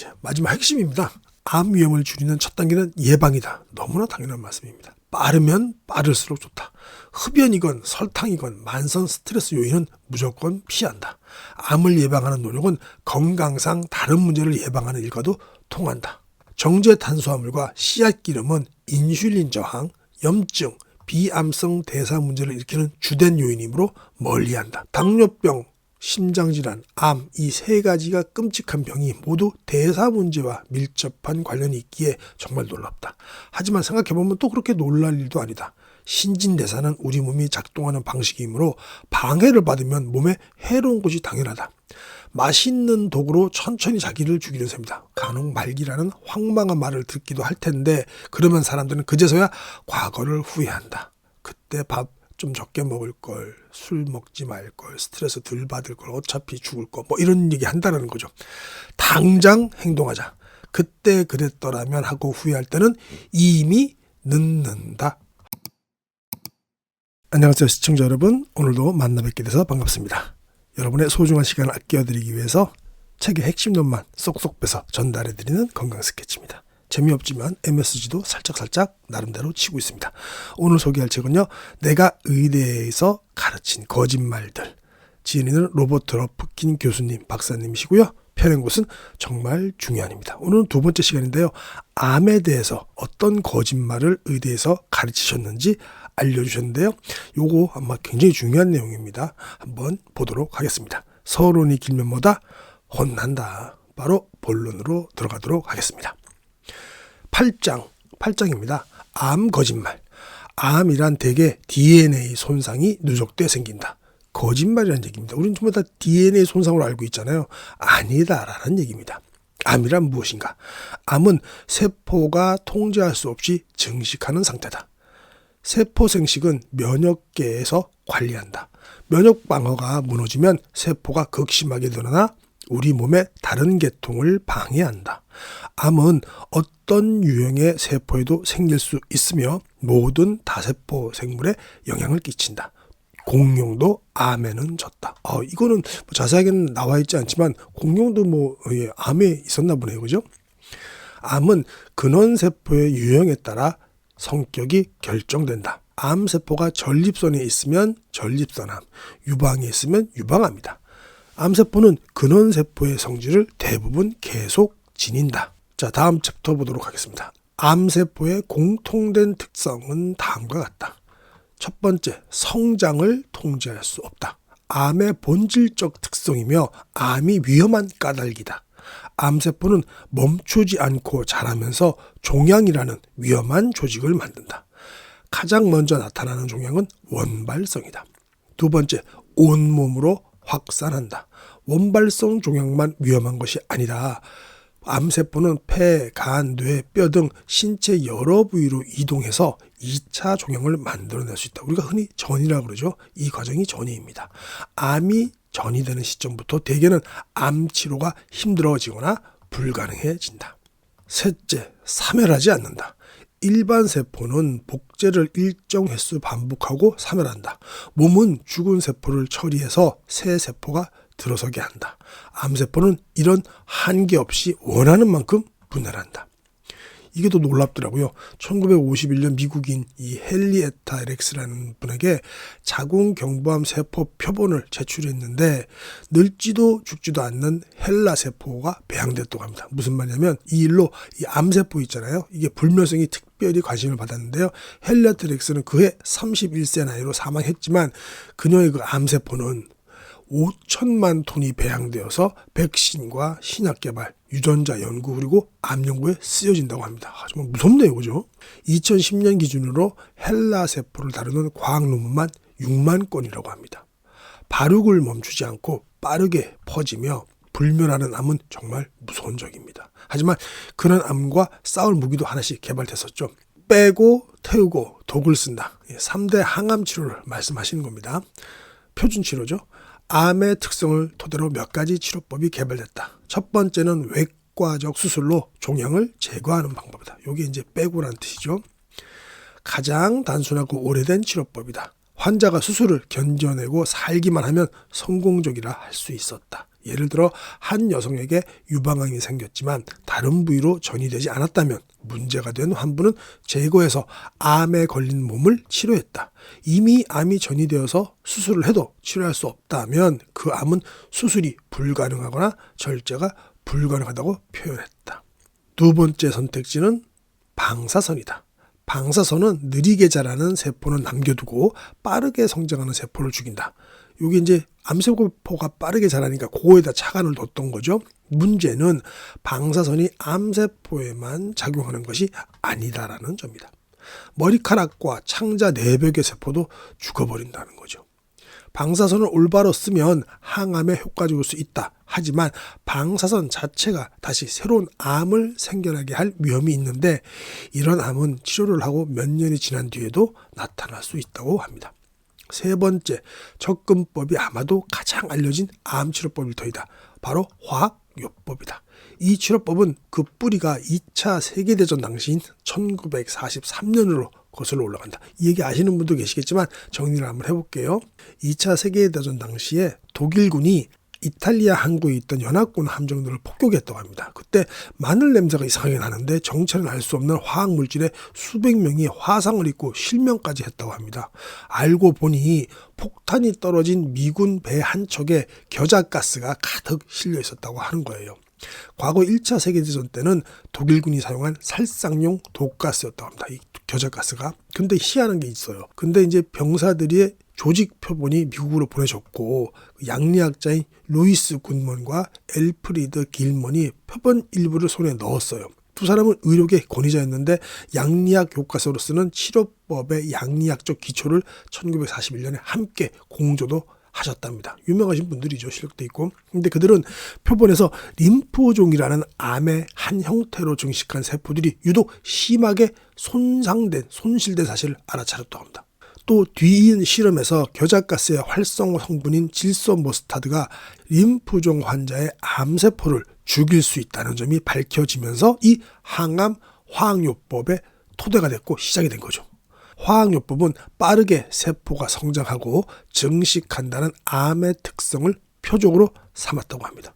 이제 마지막 핵심입니다. 암 위험을 줄이는 첫 단계는 예방이다. 너무나 당연한 말씀입니다. 빠르면 빠를수록 좋다. 흡연이건 설탕이건 만성 스트레스 요인은 무조건 피한다. 암을 예방하는 노력은 건강상 다른 문제를 예방하는 일과도 통한다. 정제 탄수화물과 씨앗 기름은 인슐린 저항, 염증, 비암성 대사 문제를 일으키는 주된 요인이므로 멀리한다. 당뇨병, 심장질환, 암 이 세 가지가 끔찍한 병이 모두 대사 문제와 밀접한 관련이 있기에 정말 놀랍다. 하지만 생각해보면 또 그렇게 놀랄 일도 아니다. 신진대사는 우리 몸이 작동하는 방식이므로 방해를 받으면 몸에 해로운 것이 당연하다. 맛있는 독으로 천천히 자기를 죽이는 셈이다. 간혹 말기라는 황망한 말을 듣기도 할 텐데 그러면 사람들은 그제서야 과거를 후회한다. 그때 밥 좀 적게 먹을 걸, 술 먹지 말 걸, 스트레스 덜 받을 걸, 어차피 죽을 거, 뭐 이런 얘기 한다는 거죠. 당장 행동하자. 그때 그랬더라면 하고 후회할 때는 이미 늦는다. 안녕하세요 시청자 여러분. 오늘도 만나 뵙게 돼서 반갑습니다. 여러분의 소중한 시간을 아껴드리기 위해서 책의 핵심론만 쏙쏙 빼서 전달해드리는 건강 스케치입니다. 재미없지만 MSG도 살짝살짝 나름대로 치고 있습니다. 오늘 소개할 책은요. 내가 의대에서 가르친 거짓말들. 지은이는 로버트 러프킨 교수님, 박사님이시고요. 펴낸 곳은 정말 중요한입니다. 오늘은 두 번째 시간인데요. 암에 대해서 어떤 거짓말을 의대에서 가르치셨는지 알려주셨는데요. 요거 아마 굉장히 중요한 내용입니다. 한번 보도록 하겠습니다. 서론이 길면 뭐다? 혼난다. 바로 본론으로 들어가도록 하겠습니다. 8장입니다. 암 거짓말. 암이란 대개 DNA 손상이 누적돼 생긴다. 거짓말이라는 얘기입니다. 우리는 전부 다 DNA 손상으로 알고 있잖아요. 아니다라는 얘기입니다. 암이란 무엇인가? 암은 세포가 통제할 수 없이 증식하는 상태다. 세포 생식은 면역계에서 관리한다. 면역 방어가 무너지면 세포가 극심하게 늘어나 우리 몸의 다른 계통을 방해한다. 암은 어떤 유형의 세포에도 생길 수 있으며 모든 다세포 생물에 영향을 끼친다. 공룡도 암에는 졌다. 이거는 자세하게는 나와 있지 않지만 공룡도 암에 있었나 보네요. 그죠? 암은 근원세포의 유형에 따라 성격이 결정된다. 암세포가 전립선에 있으면 전립선암, 유방에 있으면 유방암이다. 암세포는 근원세포의 성질을 대부분 계속 지닌다. 자, 다음 챕터 보도록 하겠습니다. 암세포의 공통된 특성은 다음과 같다. 첫 번째, 성장을 통제할 수 없다. 암의 본질적 특성이며 암이 위험한 까닭이다. 암세포는 멈추지 않고 자라면서 종양이라는 위험한 조직을 만든다. 가장 먼저 나타나는 종양은 원발성이다. 두 번째, 온몸으로 확산한다. 원발성 종양만 위험한 것이 아니라 암세포는 폐, 간, 뇌, 뼈 등 신체 여러 부위로 이동해서 2차 종양을 만들어낼 수 있다. 우리가 흔히 전이라고 그러죠. 이 과정이 전이입니다. 암이 전이되는 시점부터 대개는 암 치료가 힘들어지거나 불가능해진다. 셋째, 사멸하지 않는다. 일반 세포는 복제를 일정 횟수 반복하고 사멸한다. 몸은 죽은 세포를 처리해서 새 세포가 들어서게 한다. 암세포는 이런 한계 없이 원하는 만큼 분해한다. 이게 더 놀랍더라고요. 1951년 미국인 이 헨리에타 에렉스라는 분에게 자궁경부암 세포 표본을 제출했는데 늙지도 죽지도 않는 헬라 세포가 배양됐다고 합니다. 무슨 말이냐면 이 일로 이 암세포 있잖아요. 이게 불멸성이 특별히 관심을 받았는데요. 헨리에타 에렉스는 그해 31세 나이로 사망했지만 그녀의 그 암세포는 5천만 톤이 배양되어서 백신과 신약 개발, 유전자 연구 그리고 암 연구에 쓰여진다고 합니다. 정말 무섭네요. 그죠? 2010년 기준으로 헬라 세포를 다루는 과학 논문만 6만 건이라고 합니다. 발육을 멈추지 않고 빠르게 퍼지며 불멸하는 암은 정말 무서운 적입니다. 하지만 그런 암과 싸울 무기도 하나씩 개발됐었죠. 빼고 태우고 독을 쓴다. 3대 항암 치료를 말씀하시는 겁니다. 표준 치료죠. 암의 특성을 토대로 몇 가지 치료법이 개발됐다. 첫 번째는 외과적 수술로 종양을 제거하는 방법이다. 이게 이제 빼고라는 뜻이죠. 가장 단순하고 오래된 치료법이다. 환자가 수술을 견뎌내고 살기만 하면 성공적이라 할 수 있었다. 예를 들어 한 여성에게 유방암이 생겼지만 다른 부위로 전이되지 않았다면 문제가 된 환부는 제거해서 암에 걸린 몸을 치료했다. 이미 암이 전이되어서 수술을 해도 치료할 수 없다면 그 암은 수술이 불가능하거나 절제가 불가능하다고 표현했다. 두 번째 선택지는 방사선이다. 방사선은 느리게 자라는 세포는 남겨두고 빠르게 성장하는 세포를 죽인다. 이게 이제 암세포가 빠르게 자라니까 그거에다 차관을 뒀던 거죠. 문제는 방사선이 암세포에만 작용하는 것이 아니다라는 점이다. 머리카락과 창자 내벽의 세포도 죽어버린다는 거죠. 방사선을 올바로 쓰면 항암에 효과적일 수 있다. 하지만 방사선 자체가 다시 새로운 암을 생겨나게 할 위험이 있는데 이런 암은 치료를 하고 몇 년이 지난 뒤에도 나타날 수 있다고 합니다. 세 번째, 접근법이 아마도 가장 알려진 암치료법일 터이다. 바로 화학요법이다. 이 치료법은 그 뿌리가 2차 세계대전 당시인 1943년으로 거슬러 올라간다. 이 얘기 아시는 분도 계시겠지만 정리를 한번 해볼게요. 2차 세계대전 당시에 독일군이 이탈리아 항구에 있던 연합군 함정들을 폭격했다고 합니다. 그때 마늘 냄새가 이상하게 나는데 정체는 알 수 없는 화학물질에 수백 명이 화상을 입고 실명까지 했다고 합니다. 알고 보니 폭탄이 떨어진 미군 배 한 척에 겨자가스가 가득 실려 있었다고 하는 거예요. 과거 1차 세계대전 때는 독일군이 사용한 살상용 독가스였다고 합니다. 이 겨자가스가. 근데 희한한 게 있어요. 근데 이제 병사들의 조직 표본이 미국으로 보내졌고 양리학자인 루이스 굿먼과 엘프리드 길먼이 표본 일부를 손에 넣었어요. 두 사람은 의료계 권위자였는데 양리학 교과서로 쓰는 치료법의 양리학적 기초를 1941년에 함께 공조도 하셨답니다. 유명하신 분들이죠. 실력도 있고. 근데 그들은 표본에서 림프종이라는 암의 한 형태로 증식한 세포들이 유독 심하게 손실된 사실을 알아차렸다고 합니다. 또 뒤이은 실험에서 겨자가스의 활성 성분인 질소머스타드가 림프종 환자의 암세포를 죽일 수 있다는 점이 밝혀지면서 이 항암 화학요법의 토대가 됐고 시작이 된 거죠. 화학요법은 빠르게 세포가 성장하고 증식한다는 암의 특성을 표적으로 삼았다고 합니다.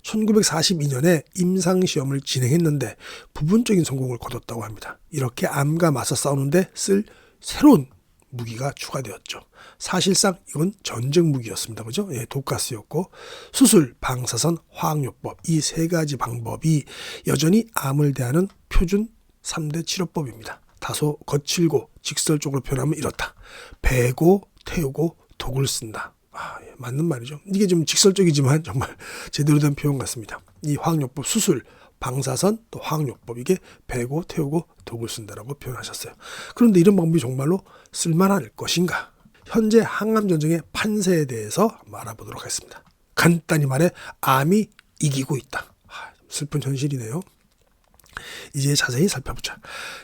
1942년에 임상시험을 진행했는데 부분적인 성공을 거뒀다고 합니다. 이렇게 암과 맞서 싸우는데 쓸 새로운 무기가 추가되었죠. 사실상 이건 전쟁 무기였습니다. 그죠? 예, 독가스였고 수술, 방사선, 화학요법 이 세 가지 방법이 여전히 암을 대하는 표준 3대 치료법입니다. 다소 거칠고 직설적으로 표현하면 이렇다. 베고 태우고 독을 쓴다. 예, 맞는 말이죠. 이게 좀 직설적이지만 정말 제대로 된 표현 같습니다. 이 화학요법 수술, 방사선 또 화학요법 이게 베고 태우고 독을 쓴다라고 표현하셨어요. 그런데 이런 방법이 정말로 쓸만할 것인가? 현재 항암 전쟁의 판세에 대해서 알아보도록 하겠습니다. 간단히 말해 암이 이기고 있다. 슬픈 현실이네요. 이제 자세히 살펴보자.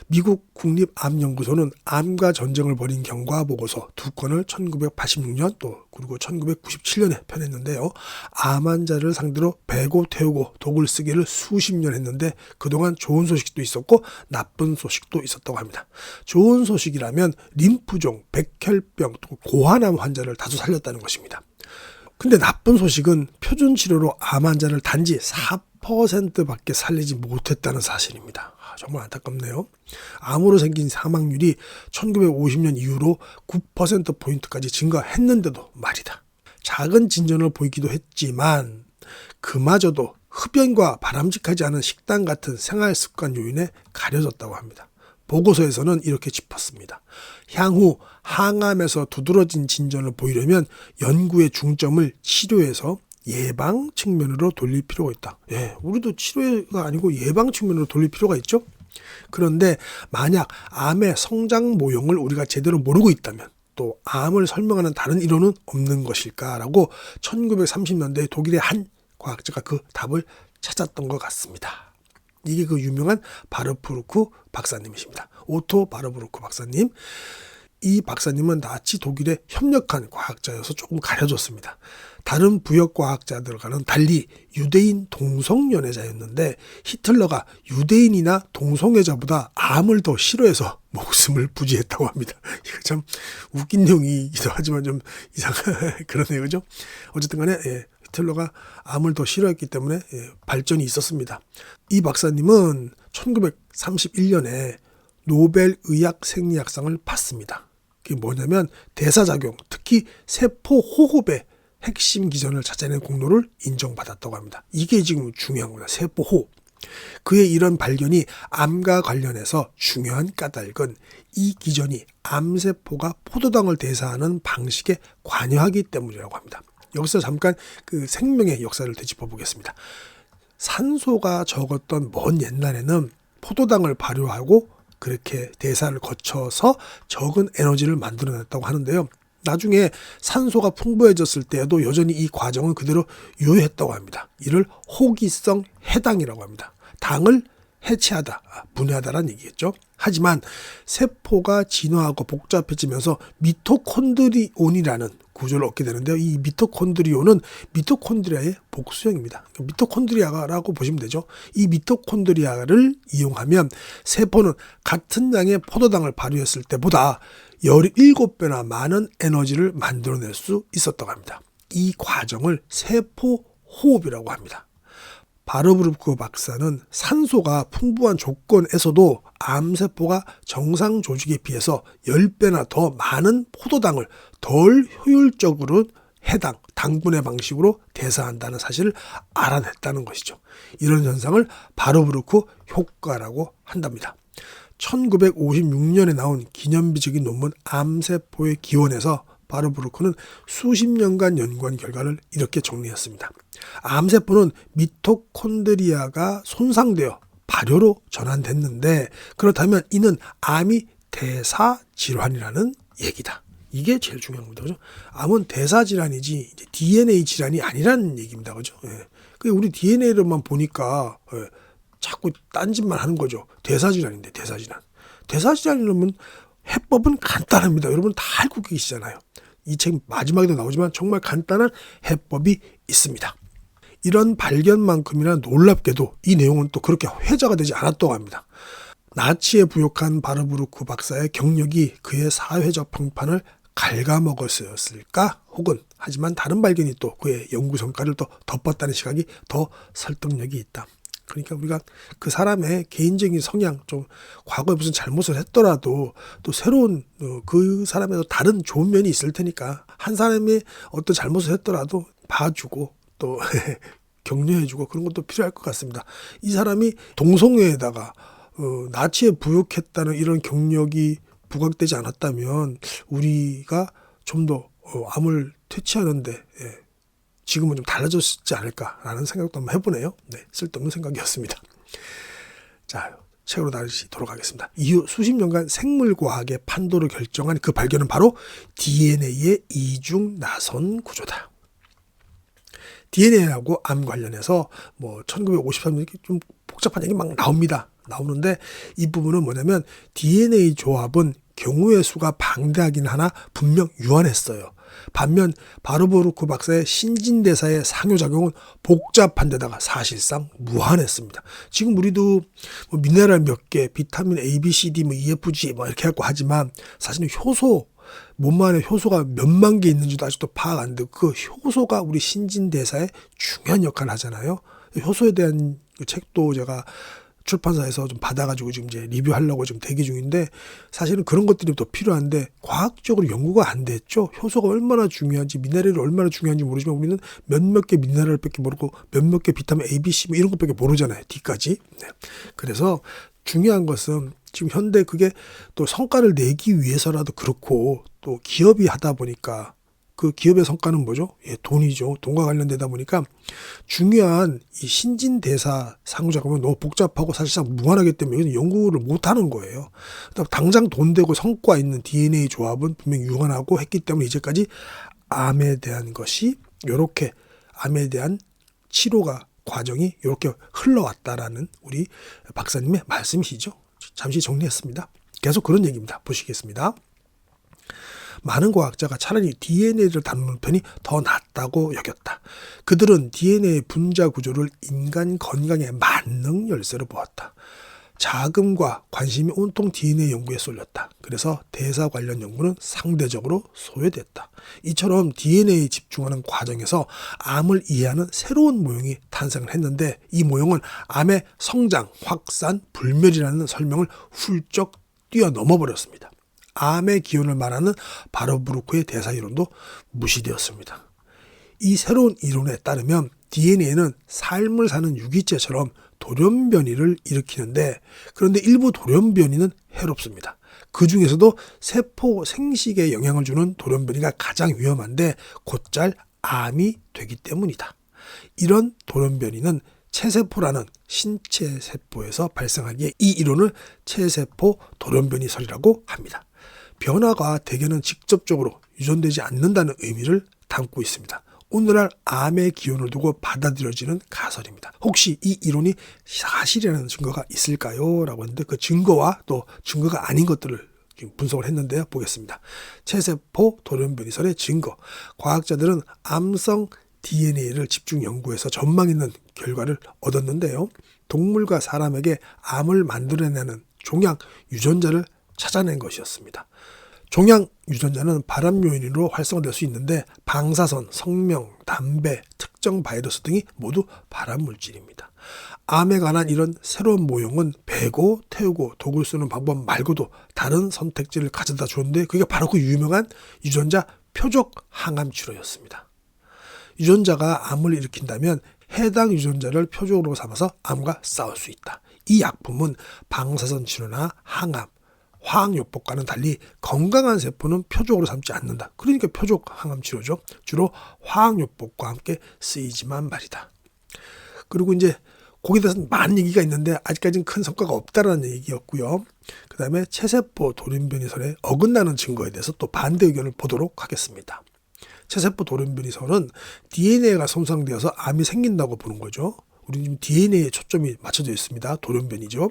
미국 국립암연구소는 암과 전쟁을 벌인 경과 보고서 2건을 1986년 또 그리고 1997년에 펴냈는데요. 암 환자를 상대로 베고 태우고 독을 쓰기를 수십 년 했는데 그동안 좋은 소식도 있었고 나쁜 소식도 있었다고 합니다. 좋은 소식이라면 림프종, 백혈병, 또 고환암 환자를 다수 살렸다는 것입니다. 근데 나쁜 소식은 표준 치료로 암 환자를 단지 4%밖에 살리지 못했다는 사실입니다. 정말 안타깝네요. 암으로 생긴 사망률이 1950년 이후로 9%포인트까지 증가했는데도 말이다. 작은 진전을 보이기도 했지만 그마저도 흡연과 바람직하지 않은 식단 같은 생활습관 요인에 가려졌다고 합니다. 보고서에서는 이렇게 짚었습니다. 향후 항암에서 두드러진 진전을 보이려면 연구의 중점을 치료에서 예방 측면으로 돌릴 필요가 있다. 예, 우리도 치료가 아니고 예방 측면으로 돌릴 필요가 있죠. 그런데 만약 암의 성장 모형을 우리가 제대로 모르고 있다면 또 암을 설명하는 다른 이론은 없는 것일까라고 1930년대 독일의 한 과학자가 그 답을 찾았던 것 같습니다. 이게 그 유명한 바르부르크 박사님이십니다. 오토 바르부르크 박사님. 이 박사님은 나치 독일에 협력한 과학자여서 조금 가려졌습니다. 다른 부역 과학자들과는 달리 유대인 동성연애자였는데 히틀러가 유대인이나 동성애자보다 암을 더 싫어해서 목숨을 부지했다고 합니다. 이거 참 웃긴 내용이기도 하지만 좀 이상한 그러네요. 그죠? 어쨌든 간에 히틀러가 암을 더 싫어했기 때문에 발전이 있었습니다. 이 박사님은 1931년에 노벨 의학 생리학상을 받습니다. 그게 뭐냐면 대사작용, 특히 세포 호흡의 핵심 기전을 찾아낸 공로를 인정받았다고 합니다. 이게 지금 중요한 겁니다. 세포 호흡. 그의 이런 발견이 암과 관련해서 중요한 까닭은 이 기전이 암세포가 포도당을 대사하는 방식에 관여하기 때문이라고 합니다. 여기서 잠깐 그 생명의 역사를 되짚어 보겠습니다. 산소가 적었던 먼 옛날에는 포도당을 발효하고 그렇게 대사를 거쳐서 적은 에너지를 만들어냈다고 하는데요. 나중에 산소가 풍부해졌을 때에도 여전히 이 과정은 그대로 유효했다고 합니다. 이를 호기성 해당이라고 합니다. 당을 해체하다, 분해하다라는 얘기겠죠. 하지만 세포가 진화하고 복잡해지면서 미토콘드리온이라는 구조를 얻게 되는데요. 이 미토콘드리온은 미토콘드리아의 복수형입니다. 미토콘드리아라고 보시면 되죠. 이 미토콘드리아를 이용하면 세포는 같은 양의 포도당을 발효했을 때보다 17배나 많은 에너지를 만들어낼 수 있었다고 합니다. 이 과정을 세포 호흡이라고 합니다. 바르부르크 박사는 산소가 풍부한 조건에서도 암세포가 정상 조직에 비해서 10배나 더 많은 포도당을 덜 효율적으로 해당, 당분의 방식으로 대사한다는 사실을 알아냈다는 것이죠. 이런 현상을 바르부르크 효과라고 한답니다. 1956년에 나온 기념비적인 논문 암세포의 기원에서 바르부르크는 수십 년간 연구한 결과를 이렇게 정리했습니다. 암세포는 미토콘드리아가 손상되어 발효로 전환됐는데 그렇다면 이는 암이 대사질환이라는 얘기다. 이게 제일 중요한 겁니다. 그죠? 암은 대사질환이지 DNA 질환이 아니라는 얘기입니다. 그죠? 우리 DNA로만 보니까 자꾸 딴짓만 하는 거죠. 대사질환인데 대사질환. 대사질환이라면 해법은 간단합니다. 여러분 다 알고 계시잖아요. 이 책 마지막에도 나오지만 정말 간단한 해법이 있습니다. 이런 발견만큼이나 놀랍게도 이 내용은 또 그렇게 회자가 되지 않았다고 합니다. 나치에 부역한 바르부르크 박사의 경력이 그의 사회적 평판을 갉아먹었을까? 혹은 하지만 다른 발견이 또 그의 연구 성과를 또 덮었다는 시각이 더 설득력이 있다. 그러니까 우리가 그 사람의 개인적인 성향, 좀 과거에 무슨 잘못을 했더라도 또 새로운 그 사람의 다른 좋은 면이 있을 테니까 한 사람이 어떤 잘못을 했더라도 봐주고 또 격려해주고 그런 것도 필요할 것 같습니다. 이 사람이 동성애에다가 나치에 부역했다는 이런 경력이 부각되지 않았다면 우리가 좀 더 암을 퇴치하는데 지금은 좀 달라졌지 않을까라는 생각도 한번 해보네요. 쓸데없는 생각이었습니다. 자, 책으로 다시 돌아가겠습니다. 이후 수십 년간 생물과학의 판도를 결정한 그 발견은 바로 DNA의 이중 나선 구조다. DNA하고 암 관련해서 1953년 좀 복잡한 얘기 막 나오는데 이 부분은 뭐냐면 DNA 조합은 경우의 수가 방대하긴 하나 분명 유한했어요. 반면 바르부르크 박사의 신진대사의 상호작용은 복잡한 데다가 사실상 무한했습니다. 지금 우리도 미네랄 몇 개, 비타민 A, B, C, D, EFG 이렇게 하고 하지만 사실은 효소, 몸 안에 효소가 몇만 개 있는지도 아직도 파악 안 되고 그 효소가 우리 신진대사에 중요한 역할을 하잖아요. 효소에 대한 책도 제가 출판사에서 좀 받아가지고 지금 이제 리뷰하려고 지금 대기 중인데 사실은 그런 것들이 또 필요한데 과학적으로 연구가 안 됐죠. 효소가 얼마나 중요한지 미네랄이 얼마나 중요한지 모르지만 우리는 몇몇 개 미네랄밖에 모르고 몇몇 개 비타민 A, B, C 이런 것밖에 모르잖아요. D까지. 그래서 중요한 것은 지금 현대 그게 또 성과를 내기 위해서라도 그렇고 또 기업이 하다 보니까 그 기업의 성과는 뭐죠? 돈이죠. 돈과 관련되다 보니까 중요한 이 신진대사 상호작용은 너무 복잡하고 사실상 무한하기 때문에 이건 연구를 못하는 거예요. 당장 돈 되고 성과 있는 DNA 조합은 분명히 유한하고 했기 때문에 이제까지 암에 대한 것이 이렇게 암에 대한 치료가 과정이 이렇게 흘러왔다라는 우리 박사님의 말씀이시죠. 잠시 정리했습니다. 계속 그런 얘기입니다. 보시겠습니다. 많은 과학자가 차라리 DNA를 다루는 편이 더 낫다고 여겼다. 그들은 DNA 분자 구조를 인간 건강의 만능 열쇠로 보았다. 자금과 관심이 온통 DNA 연구에 쏠렸다. 그래서 대사 관련 연구는 상대적으로 소외됐다. 이처럼 DNA에 집중하는 과정에서 암을 이해하는 새로운 모형이 탄생을 했는데 이 모형은 암의 성장, 확산, 불멸이라는 설명을 훌쩍 뛰어넘어 버렸습니다. 암의 기원을 말하는 바르브루크의 대사 이론도 무시되었습니다. 이 새로운 이론에 따르면 DNA는 삶을 사는 유기체처럼 돌연변이를 일으키는데 그런데 일부 돌연변이는 해롭습니다. 그 중에서도 세포 생식에 영향을 주는 돌연변이가 가장 위험한데 곧잘 암이 되기 때문이다. 이런 돌연변이는 체세포라는 신체 세포에서 발생하기에 이 이론을 체세포 돌연변이설이라고 합니다. 변화가 대개는 직접적으로 유전되지 않는다는 의미를 담고 있습니다. 오늘날 암의 기원을 두고 받아들여지는 가설입니다. 혹시 이 이론이 사실이라는 증거가 있을까요? 라고 했는데 그 증거와 또 증거가 아닌 것들을 분석을 했는데요. 보겠습니다. 체세포 돌연변이설의 증거. 과학자들은 암성 DNA를 집중 연구해서 전망 있는 결과를 얻었는데요. 동물과 사람에게 암을 만들어내는 종양 유전자를 찾아낸 것이었습니다. 종양 유전자는 발암 요인으로 활성화될 수 있는데 방사선, 성명, 담배, 특정 바이러스 등이 모두 발암 물질입니다. 암에 관한 이런 새로운 모형은 베고 태우고 독을 쓰는 방법 말고도 다른 선택지를 가져다 줬는데 그게 바로 그 유명한 유전자 표적 항암 치료였습니다. 유전자가 암을 일으킨다면 해당 유전자를 표적으로 삼아서 암과 싸울 수 있다. 이 약품은 방사선 치료나 항암, 화학요법과는 달리 건강한 세포는 표적으로 삼지 않는다. 그러니까 표적 항암 치료죠. 주로 화학요법과 함께 쓰이지만 말이다. 그리고 이제 거기에 대해서 많은 얘기가 있는데 아직까지는 큰 성과가 없다라는 얘기였고요. 그 다음에 체세포 돌연변이설에 어긋나는 증거에 대해서 또 반대 의견을 보도록 하겠습니다. 체세포 돌연변이설은 DNA가 손상되어서 암이 생긴다고 보는 거죠. 우리 지금 DNA에 초점이 맞춰져 있습니다. 돌연변이죠.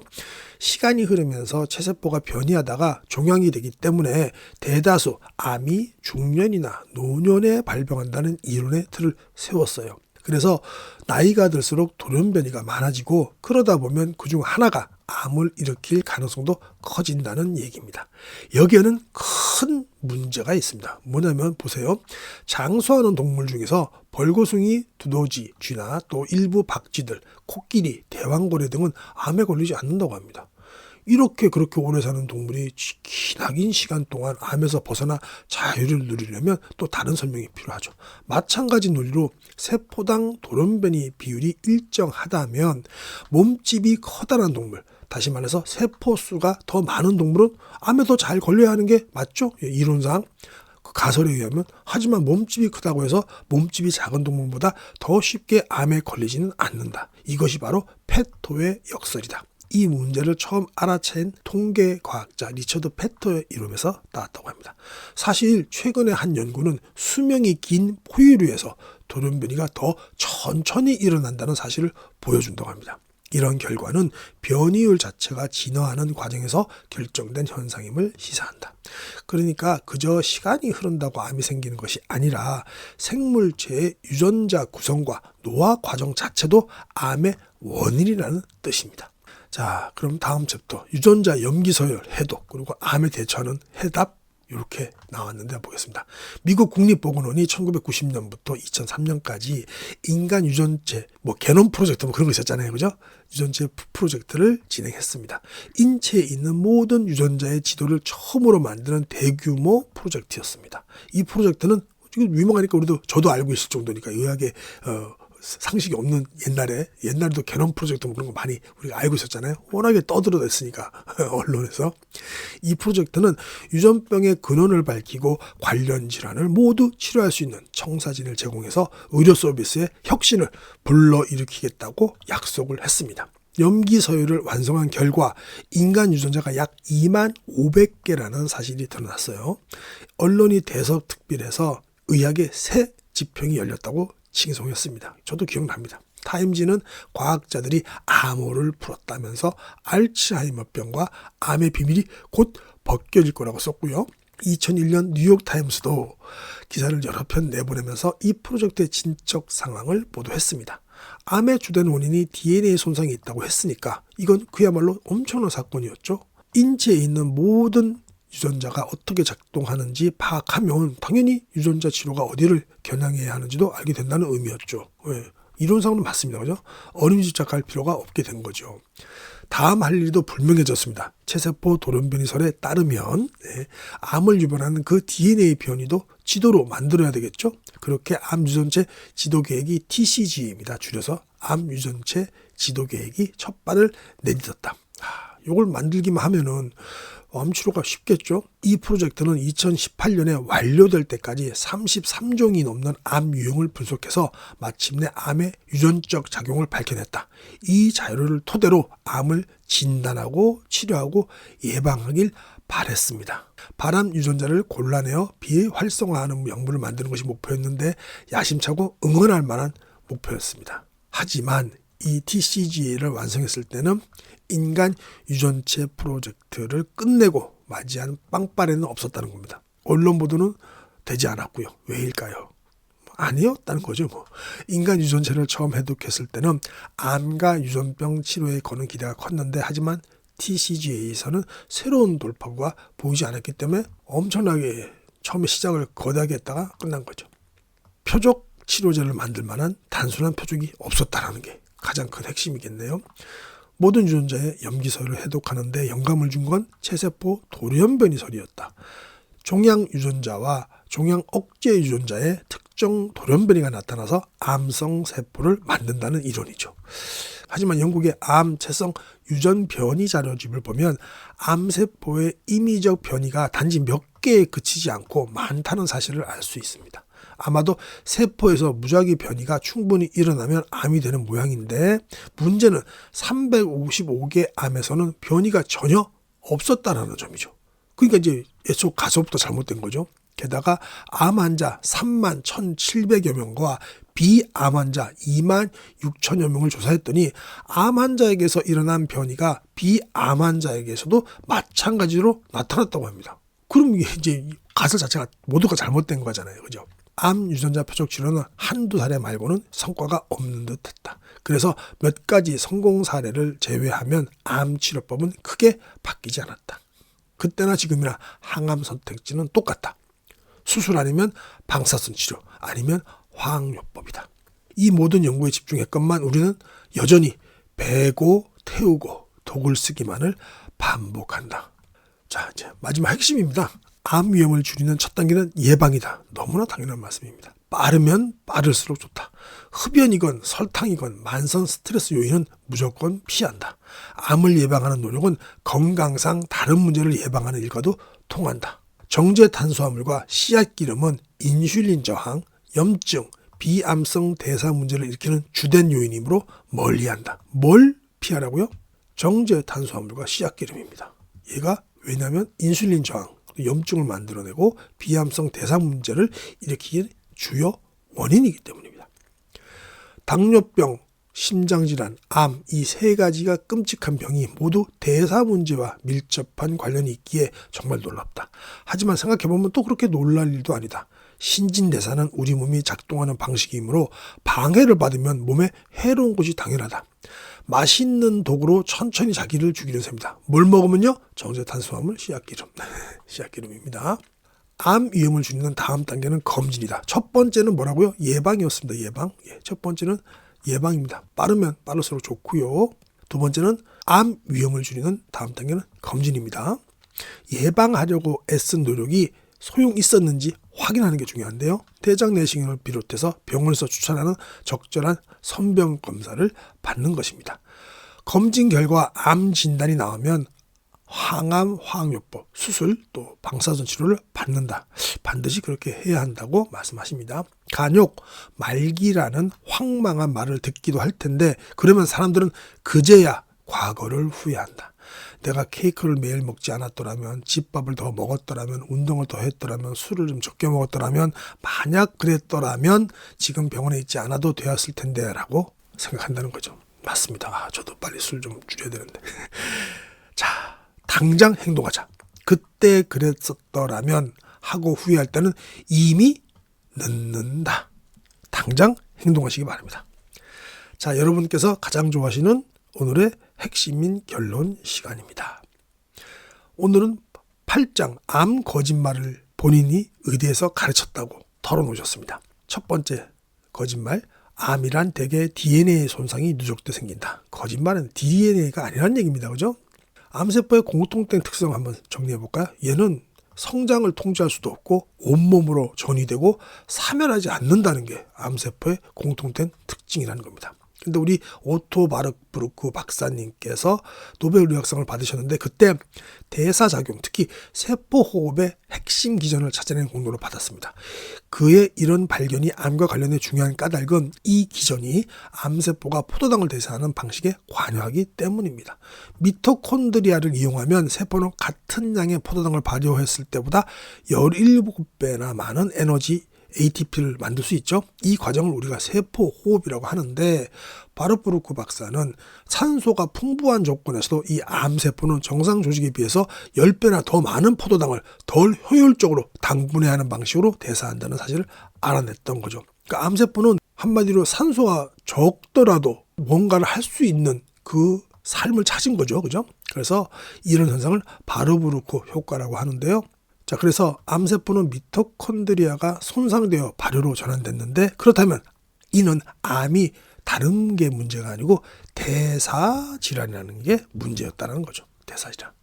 시간이 흐르면서 체세포가 변이하다가 종양이 되기 때문에 대다수 암이 중년이나 노년에 발병한다는 이론의 틀을 세웠어요. 그래서 나이가 들수록 돌연변이가 많아지고 그러다 보면 그중 하나가 암을 일으킬 가능성도 커진다는 얘기입니다. 여기에는 큰 문제가 있습니다. 뭐냐면 보세요. 장수하는 동물 중에서 벌거숭이, 두더지, 쥐나 또 일부 박쥐들, 코끼리, 대왕고래 등은 암에 걸리지 않는다고 합니다. 이렇게 그렇게 오래 사는 동물이 기나긴 시간 동안 암에서 벗어나 자유를 누리려면 또 다른 설명이 필요하죠. 마찬가지 논리로 세포당 돌연변이 비율이 일정하다면 몸집이 커다란 동물, 다시 말해서 세포수가 더 많은 동물은 암에 더 잘 걸려야 하는 게 맞죠? 이론상. 그 가설에 의하면. 하지만 몸집이 크다고 해서 몸집이 작은 동물보다 더 쉽게 암에 걸리지는 않는다. 이것이 바로 페토의 역설이다. 이 문제를 처음 알아챈 통계과학자 리처드 페토의 이론에서 나왔다고 합니다. 사실 최근에 한 연구는 수명이 긴 포유류에서 돌연변이가 더 천천히 일어난다는 사실을 보여준다고 합니다. 이런 결과는 변이율 자체가 진화하는 과정에서 결정된 현상임을 시사한다. 그러니까 그저 시간이 흐른다고 암이 생기는 것이 아니라 생물체의 유전자 구성과 노화 과정 자체도 암의 원인이라는 뜻입니다. 자, 그럼 다음 챕터 유전자 염기서열 해독 그리고 암에 대처하는 해답 이렇게 나왔는데 보겠습니다. 미국 국립보건원이 1990년부터 2003년까지 인간 유전체 게놈 프로젝트 그런 거 있었잖아요. 그죠? 유전체 프로젝트를 진행했습니다. 인체에 있는 모든 유전자의 지도를 처음으로 만드는 대규모 프로젝트였습니다. 이 프로젝트는 지금 유명하니까 저도 알고 있을 정도니까 의학의 상식이 없는 옛날에도 게놈 프로젝트 그런 거 많이 우리가 알고 있었잖아요. 워낙에 떠들어댔으니까 언론에서. 이 프로젝트는 유전병의 근원을 밝히고 관련 질환을 모두 치료할 수 있는 청사진을 제공해서 의료 서비스의 혁신을 불러일으키겠다고 약속을 했습니다. 염기서열을 완성한 결과 인간 유전자가 약 2만 500개라는 사실이 드러났어요. 언론이 대서특필해서 의학의 새 지평이 열렸다고 칭송했습니다. 저도 기억납니다. 타임지는 과학자들이 암호를 풀었다면서 알츠하이머병과 암의 비밀이 곧 벗겨질 거라고 썼고요. 2001년 뉴욕타임스도 기사를 여러 편 내보내면서 이 프로젝트의 진척 상황을 보도했습니다. 암의 주된 원인이 DNA 손상이 있다고 했으니까 이건 그야말로 엄청난 사건이었죠. 인체에 있는 모든 유전자가 어떻게 작동하는지 파악하면 당연히 유전자 치료가 어디를 겨냥해야 하는지도 알게 된다는 의미였죠. 이론상으로는 맞습니다. 그죠? 어림짐작할 필요가 없게 된 거죠. 다음 할 일도 불명해졌습니다. 체세포 돌연변이설에 따르면 암을 유발하는 그 DNA 변이도 지도로 만들어야 되겠죠. 그렇게 암 유전체 지도 계획이 TCG입니다. 줄여서 암 유전체 지도 계획이 첫 발을 내딛었다. 이걸 만들기만 하면은 암 치료가 쉽겠죠. 이 프로젝트는 2018년에 완료될 때까지 33종이 넘는 암 유형을 분석해서 마침내 암의 유전적 작용을 밝혀냈다. 이 자료를 토대로 암을 진단하고 치료하고 예방하길 바랬습니다. 발암 유전자를 골라내어 비활성화하는 명분을 만드는 것이 목표였는데 야심차고 응원할 만한 목표였습니다. 하지만 이 TCGA를 완성했을 때는 인간 유전체 프로젝트를 끝내고 맞이한 빵빠레는 없었다는 겁니다. 언론 보도는 되지 않았고요. 왜일까요? 아니었다는 거죠. 인간 유전체를 처음 해독했을 때는 암과 유전병 치료에 거는 기대가 컸는데 하지만 TCGA에서는 새로운 돌파구가 보이지 않았기 때문에 엄청나게 처음에 시작을 거대하게 했다가 끝난 거죠. 표적 치료제를 만들 만한 단순한 표적이 없었다는 게 가장 큰 핵심이겠네요. 모든 유전자의 염기설을 해독하는데 영감을 준 건 체세포 돌연변이설이었다. 종양 유전자와 종양 억제 유전자의 특정 돌연변이가 나타나서 암성 세포를 만든다는 이론이죠. 하지만 영국의 암 체성 유전 변이 자료집을 보면 암세포의 임의적 변이가 단지 몇 개에 그치지 않고 많다는 사실을 알 수 있습니다. 아마도 세포에서 무작위 변이가 충분히 일어나면 암이 되는 모양인데 문제는 355개 암에서는 변이가 전혀 없었다는 점이죠. 그러니까 이제 애초 가서부터 잘못된 거죠. 게다가 암 환자 3만 1,700여 명과 비암 환자 2만 6천여 명을 조사했더니 암 환자에게서 일어난 변이가 비암 환자에게서도 마찬가지로 나타났다고 합니다. 그럼 이제 가설 자체가 모두가 잘못된 거잖아요. 그죠? 암 유전자 표적 치료는 한두 사례 말고는 성과가 없는 듯 했다. 그래서 몇 가지 성공 사례를 제외하면 암 치료법은 크게 바뀌지 않았다. 그때나 지금이나 항암 선택지는 똑같다. 수술 아니면 방사선 치료 아니면 화학요법이다. 이 모든 연구에 집중했건만 우리는 여전히 베고 태우고 독을 쓰기만을 반복한다. 자, 이제 마지막 핵심입니다. 암 위험을 줄이는 첫 단계는 예방이다. 너무나 당연한 말씀입니다. 빠르면 빠를수록 좋다. 흡연이건 설탕이건 만성 스트레스 요인은 무조건 피한다. 암을 예방하는 노력은 건강상 다른 문제를 예방하는 일과도 통한다. 정제 탄수화물과 씨앗기름은 인슐린 저항, 염증, 비암성 대사 문제를 일으키는 주된 요인이므로 멀리한다. 뭘 피하라고요? 정제 탄수화물과 씨앗기름입니다. 얘가 왜냐하면 인슐린 저항, 염증을 만들어내고 비암성 대사 문제를 일으키는 주요 원인이기 때문입니다. 당뇨병, 심장질환, 암 이 세 가지가 끔찍한 병이 모두 대사 문제와 밀접한 관련이 있기에 정말 놀랍다. 하지만 생각해보면 또 그렇게 놀랄 일도 아니다. 신진대사는 우리 몸이 작동하는 방식이므로 방해를 받으면 몸에 해로운 것이 당연하다. 맛있는 독으로 천천히 자기를 죽이는 셈이다. 뭘 먹으면요? 정제 탄수화물, 씨앗기름. 씨앗기름입니다. 암 위험을 줄이는 다음 단계는 검진이다. 첫 번째는 뭐라고요? 예방이었습니다. 예방. 첫 번째는 예방입니다. 빠르면 빠를수록 좋고요. 두 번째는 암 위험을 줄이는 다음 단계는 검진입니다. 예방하려고 애쓴 노력이 소용 있었는지 확인하는 게 중요한데요. 대장 내시경을 비롯해서 병원에서 추천하는 적절한 선병 검사를 받는 것입니다. 검진 결과 암 진단이 나오면 항암, 화학요법, 수술, 또 방사선 치료를 받는다. 반드시 그렇게 해야 한다고 말씀하십니다. 간혹 말기라는 황망한 말을 듣기도 할 텐데 그러면 사람들은 그제야 과거를 후회한다. 내가 케이크를 매일 먹지 않았더라면, 집밥을 더 먹었더라면, 운동을 더 했더라면, 술을 좀 적게 먹었더라면, 만약 그랬더라면 지금 병원에 있지 않아도 되었을 텐데 라고 생각한다는 거죠. 맞습니다. 저도 빨리 술 좀 줄여야 되는데. 자, 당장 행동하자. 그때 그랬었더라면 하고 후회할 때는 이미 늦는다. 당장 행동하시기 바랍니다. 자, 여러분께서 가장 좋아하시는 오늘의 핵심인 결론 시간입니다. 오늘은 8장 암 거짓말을 본인이 의대에서 가르쳤다고 털어놓으셨습니다. 첫 번째 거짓말, 암이란 대개 DNA 손상이 누적돼 생긴다. 거짓말은 DNA가 아니란 얘기입니다. 그죠? 암세포의 공통된 특성 한번 정리해 볼까요? 얘는 성장을 통제할 수도 없고 온몸으로 전이되고 사멸하지 않는다는 게 암세포의 공통된 특징이라는 겁니다. 근데 우리 오토 바르부르크 박사님께서 노벨 의학상을 받으셨는데 그때 대사작용, 특히 세포호흡의 핵심 기전을 찾아낸 공로를 받았습니다. 그의 이런 발견이 암과 관련된 중요한 까닭은 이 기전이 암세포가 포도당을 대사하는 방식에 관여하기 때문입니다. 미토콘드리아를 이용하면 세포는 같은 양의 포도당을 발효했을 때보다 17배나 많은 에너지 ATP를 만들 수 있죠. 이 과정을 우리가 세포호흡이라고 하는데 바르부르크 박사는 산소가 풍부한 조건에서도 이 암세포는 정상 조직에 비해서 10배나 더 많은 포도당을 덜 효율적으로 당분해하는 방식으로 대사한다는 사실을 알아냈던 거죠. 그러니까 암세포는 한마디로 산소가 적더라도 뭔가를 할 수 있는 그 삶을 찾은 거죠. 그죠? 그래서 이런 현상을 바르부르크 효과라고 하는데요. 자, 그래서 암세포는 미토콘드리아가 손상되어 발효로 전환됐는데 그렇다면 이는 암이 다른 게 문제가 아니고 대사질환이라는 게 문제였다는 거죠. 대사질환.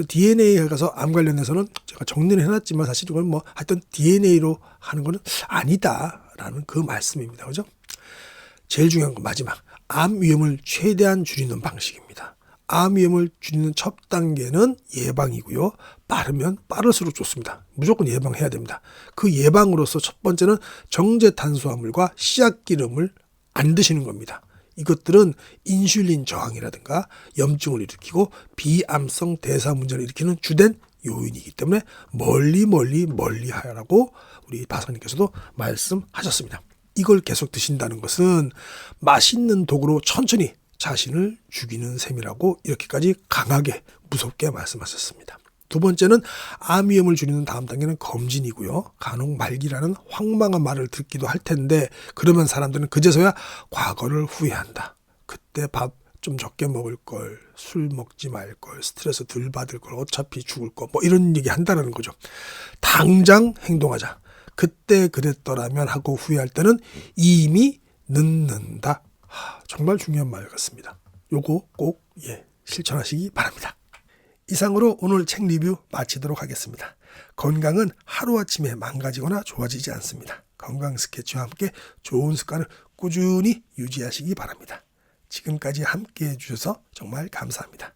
DNA에 가서 암 관련해서는 제가 정리를 해놨지만 사실 이건 뭐 하여튼 DNA로 하는 거는 아니다라는 그 말씀입니다. 그죠? 제일 중요한 건 마지막. 암 위험을 최대한 줄이는 방식입니다. 암 위험을 줄이는 첫 단계는 예방이고요. 빠르면 빠를수록 좋습니다. 무조건 예방해야 됩니다. 그 예방으로서 첫 번째는 정제 탄수화물과 씨앗기름을 안 드시는 겁니다. 이것들은 인슐린 저항이라든가 염증을 일으키고 비암성 대사 문제를 일으키는 주된 요인이기 때문에 멀리 하라고 우리 박사님께서도 말씀하셨습니다. 이걸 계속 드신다는 것은 맛있는 독으로 천천히 자신을 죽이는 셈이라고 이렇게까지 강하게 무섭게 말씀하셨습니다. 두 번째는 암 위험을 줄이는 다음 단계는 검진이고요. 간혹 말기라는 황망한 말을 듣기도 할 텐데 그러면 사람들은 그제서야 과거를 후회한다. 그때 밥 좀 적게 먹을 걸, 술 먹지 말 걸, 스트레스 덜 받을 걸, 어차피 죽을 거 뭐 이런 얘기 한다는 거죠. 당장 행동하자. 그때 그랬더라면 하고 후회할 때는 이미 늦는다. 정말 중요한 말 같습니다. 요거 꼭 실천하시기 바랍니다. 이상으로 오늘 책 리뷰 마치도록 하겠습니다. 건강은 하루아침에 망가지거나 좋아지지 않습니다. 건강 스케치와 함께 좋은 습관을 꾸준히 유지하시기 바랍니다. 지금까지 함께해 주셔서 정말 감사합니다.